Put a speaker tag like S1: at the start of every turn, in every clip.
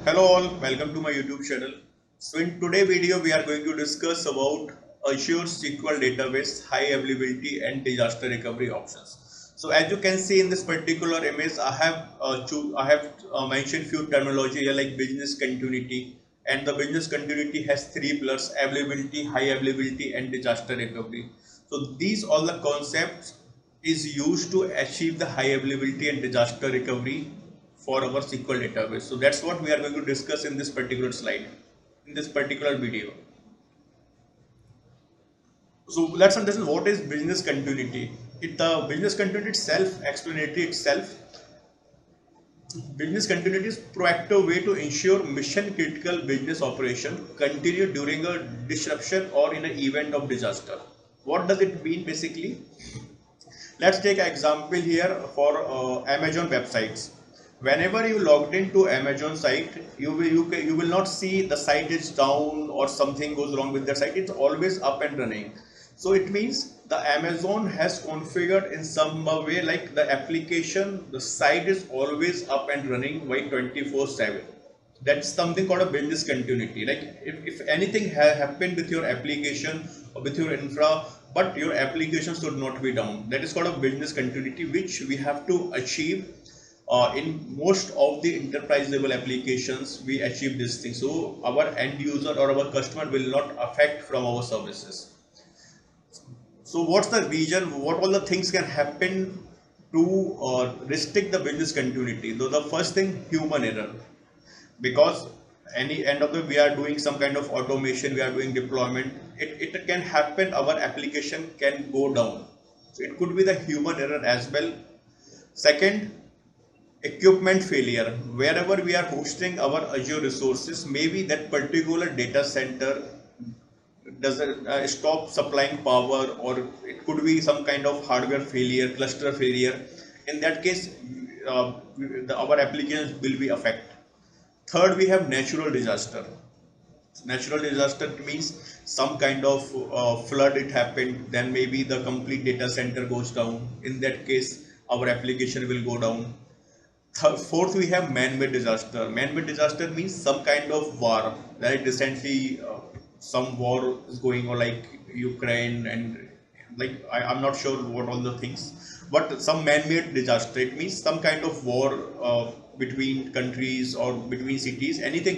S1: Hello all, welcome to my YouTube channel. So in today's video we are going to discuss about Azure SQL Database, high availability and disaster recovery options. So as you can see in this particular image, I have mentioned few terminology here like business continuity, and the business continuity has three pillars: availability, high availability and disaster recovery. So these all the concepts is used to achieve the high availability and disaster recovery for our SQL database. So that's what we are going to discuss in this particular slide, in this particular video. So let's understand what is business continuity. The business continuity itself, explanatory itself. Business continuity is proactive way to ensure mission critical business operation continue during a disruption or in an event of disaster. What does it mean basically? Let's take an example here for Amazon websites. Whenever you logged into Amazon site, you will not see the site is down or something goes wrong with the site. It's always up and running. So it means the Amazon has configured in some way like the application, the site is always up and running by 24/7. That's something called a business continuity. Like if anything happened with your application or with your infra, but your application should not be down, that is called a business continuity, which we have to achieve. In most of the enterprise level applications we achieve this thing, so our end user or our customer will not affect from our services. So what's the reason, what all the things can happen to restrict the business continuity? Though the first thing, human error, because any end of the we are doing some kind of automation, we are doing deployment, it can happen, our application can go down, so it could be the human error as well. Second, equipment failure. Wherever we are hosting our Azure resources, maybe that particular data center doesn't stop supplying power, or it could be some kind of hardware failure, cluster failure. In that case, our applications will be affected. Third, we have natural disaster. Natural disaster means some kind of flood it happened, then maybe the complete data center goes down. In that case, our application will go down. Fourth, we have man-made disaster. Man-made disaster means some kind of war. Right? Recently, some war is going on, like Ukraine, and like I'm not sure what all the things, but some man-made disaster. It means some kind of war between countries or between cities. Anything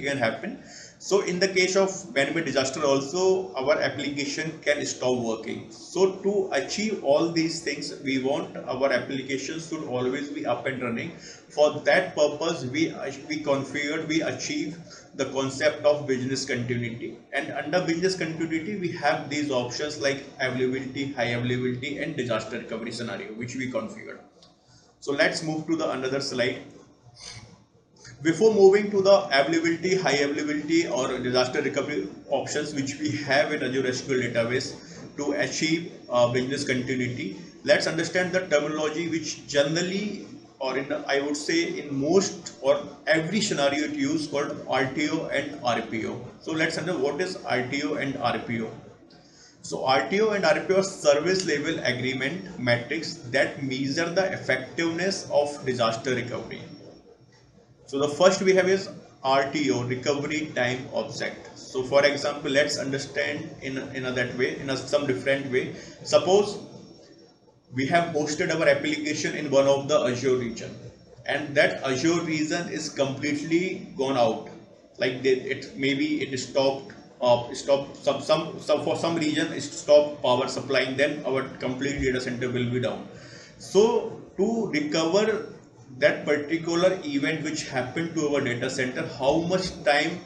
S1: can happen. So in the case of man-made disaster also, our application can stop working. So to achieve all these things, we want our applications should always be up and running. For that purpose, we configured, we achieve the concept of business continuity. And under business continuity, we have these options like availability, high availability, and disaster recovery scenario, which we configured. So let's move to the another slide. Before moving to the availability, high availability or disaster recovery options which we have in Azure SQL Database to achieve business continuity, let's understand the terminology which generally, or I would say in most or every scenario it used, called RTO and RPO. So let's understand what is RTO and RPO. So RTO and RPO are service level agreement metrics that measure the effectiveness of disaster recovery. So the first we have is RTO, recovery time object. So for example, let's understand in that way, in some different way. Suppose we have hosted our application in one of the Azure region, and that Azure region is completely gone out. Like maybe it stopped for some reason it stopped power supplying, then our complete data center will be down. So to recover that particular event which happened to our data center, how much time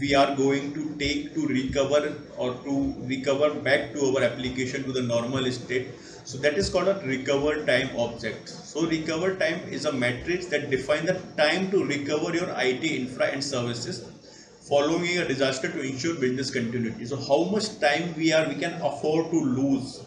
S1: we are going to take to recover or to recover back to our application to the normal state. So that is called a recover time object. So recover time is a matrix that defines the time to recover your IT infra and services following a disaster to ensure business continuity. So how much time we can afford to lose.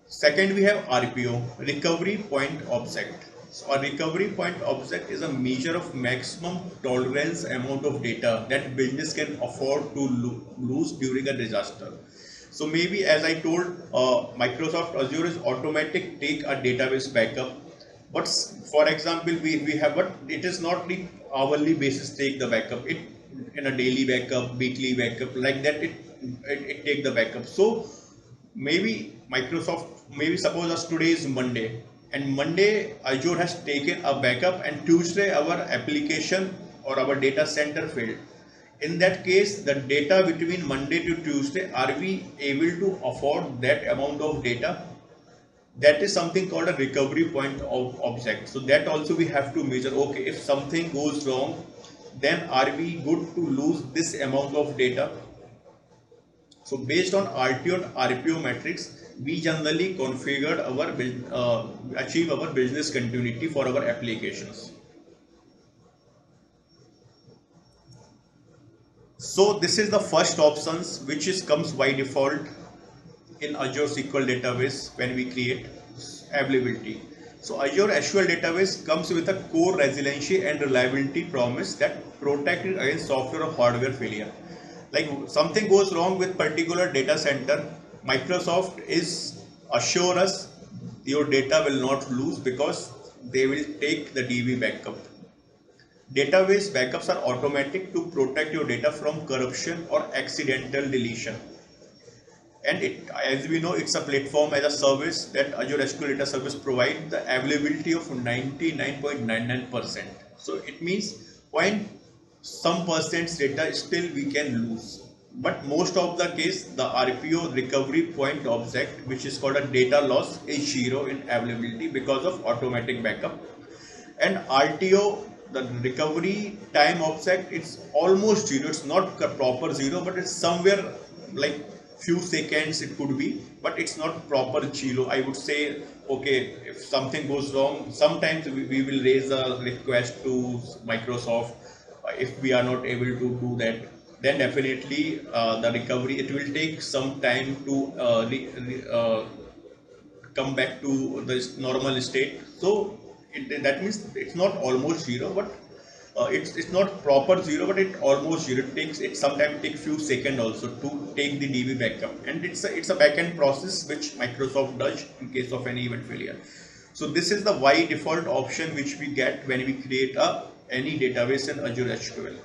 S1: Second, we have RPO, recovery point object. So a recovery point object is a measure of maximum tolerance amount of data that business can afford to lose during a disaster. So maybe as I told, Microsoft Azure is automatic take a database backup. But for example, we have, but it is not the hourly basis take the backup. It in a daily backup, weekly backup, like that. It take the backup. So maybe Microsoft, maybe suppose us today is Monday, and Monday Azure has taken a backup, and Tuesday our application or our data center failed. In that case, the data between Monday to Tuesday, are we able to afford that amount of data? That is something called a recovery point of object. So that also we have to measure. Okay, if something goes wrong, then are we good to lose this amount of data? So based on RTO and RPO metrics, we generally configured our achieve our business continuity for our applications. So this is the first options which is comes by default in Azure SQL database when we create availability. So Azure SQL database comes with a core resiliency and reliability promise that protect it against software or hardware failure. Like something goes wrong with particular data center, Microsoft is assure us your data will not lose because they will take the DB backup. Database backups are automatic to protect your data from corruption or accidental deletion. And it, as we know, it's a platform as a service that Azure SQL Data Service provides the availability of 99.99%. So it means point some percent data still we can lose. But most of the case, the RPO recovery point object, which is called a data loss, is zero in availability because of automatic backup. And RTO, the recovery time object, it's almost zero. It's not a proper zero, but it's somewhere like few seconds it could be, but it's not proper zero. I would say, okay, if something goes wrong, sometimes we will raise a request to Microsoft. If we are not able to do that, then definitely the recovery, it will take some time to come back to the normal state. So that means it's not almost zero, but it's not proper zero, but it almost zero. It sometimes takes few seconds also to take the DB backup, and it's a backend process which Microsoft does in case of any event failure. So this is the by default option which we get when we create any database in Azure SQL.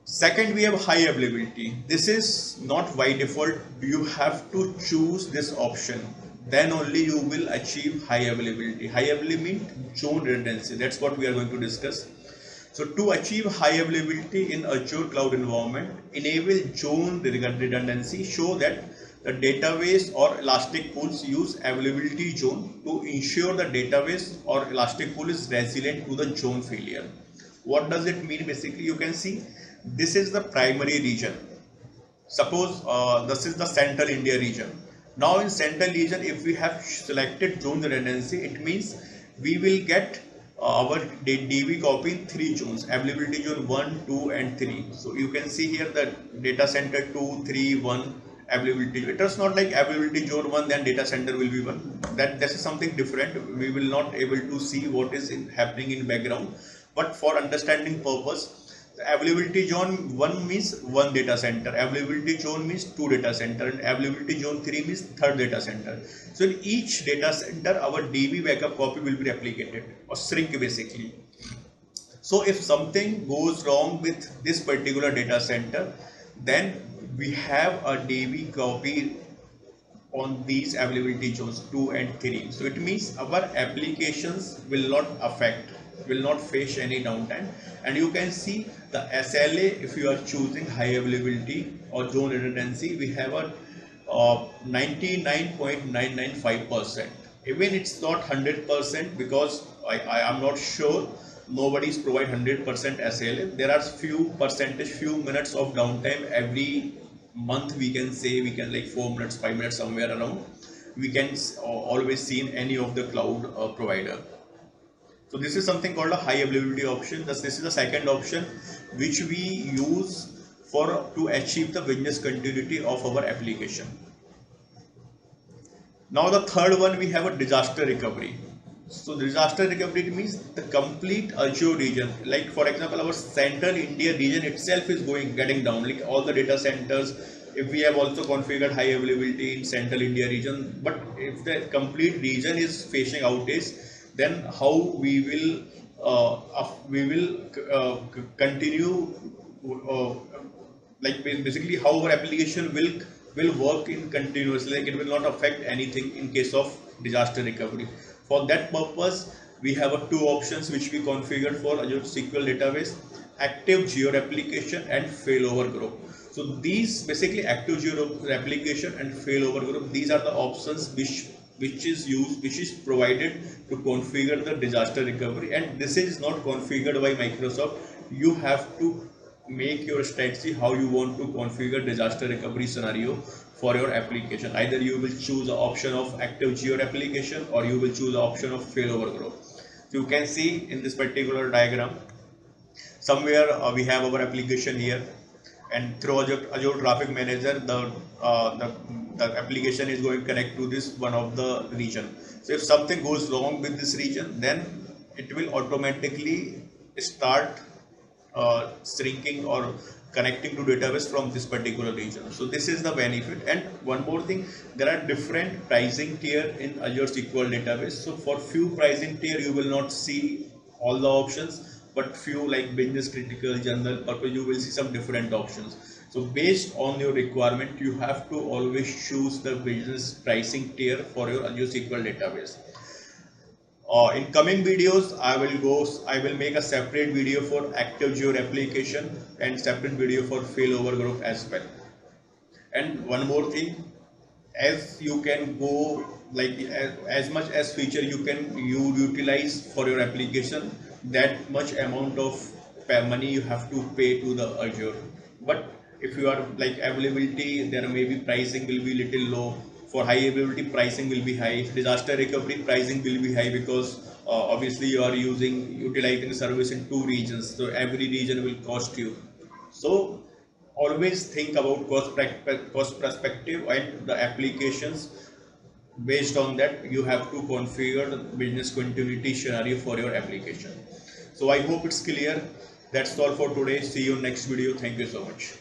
S1: Second, we have high availability. This is not by default. You have to choose this option. Then only you will achieve high availability. High availability means zone redundancy. That's what we are going to discuss. So to achieve high availability in Azure cloud environment, enable zone redundancy. Show that the database or elastic pools use availability zone to ensure the database or elastic pool is resilient to the zone failure. What does it mean? Basically, you can see this is the primary region. Suppose this is the central India region. Now in central region, if we have selected zone redundancy, it means we will get our DB copy in 3 zones: availability zone 1, 2 and 3. So you can see here that data center 2, 3, 1 availability. It is not like availability zone 1 then data center will be 1. This is something different. We will not able to see what is happening in background. But for understanding purpose, the availability zone 1 means 1 data center, availability zone means 2 data center, and availability zone 3 means 3rd data center. So in each data center, our DB backup copy will be replicated or shrink basically. So if something goes wrong with this particular data center, then we have a DB copy on these availability zones 2 and 3. So it means our applications will not face any downtime. And you can see the SLA, if you are choosing high availability or zone redundancy, we have a 99.995%. Even it's not 100% because I am not sure, nobody's provide 100% SLA. There are few minutes of downtime every month. We can say, we can like 4 minutes, 5 minutes, somewhere around. We can always see in any of the cloud provider. So this is something called a high availability option. Thus this is the second option which we use to achieve the business continuity of our application. Now the third one, we have a disaster recovery. So disaster recovery means the complete Azure region. Like for example, our central India region itself is getting down. Like all the data centers if we have also configured high availability in central India region, but if the complete region is facing outage, then how we will continue, uh, like basically how our application will work in continuously, like it will not affect anything in case of disaster recovery. For that purpose, we have two options which we configured for Azure SQL database: active geo-replication and failover group. So these basically active geo-replication and failover group, these are the options which is provided to configure the disaster recovery, and this is not configured by Microsoft. You have to make your strategy how you want to configure disaster recovery scenario for your application. Either you will choose the option of active geo replication, or you will choose the option of failover group. So you can see in this particular diagram, somewhere we have our application here, and through Azure Traffic Manager, the application is going to connect to this one of the region. So if something goes wrong with this region, then it will automatically start shrinking or connecting to database from this particular region. So this is the benefit. And one more thing, there are different pricing tier in Azure SQL database. So for few pricing tier you will not see all the options, but few like business critical, general purpose, you will see some different options. So based on your requirement, you have to always choose the business pricing tier for your Azure SQL database. In coming videos, I will make a separate video for active geo replication and separate video for failover group as well. And one more thing, as you can go like as much as feature you utilize for your application, that much amount of money you have to pay to the Azure. But if you are like availability, there may be pricing will be little low. For high availability, pricing will be high. Disaster recovery, pricing will be high, because obviously you are utilizing the service in two regions, so every region will cost you. So always think about cost perspective and the applications. Based on that, you have to configure the business continuity scenario for your application. So I hope it's clear. That's all for today. See you next video. Thank you so much.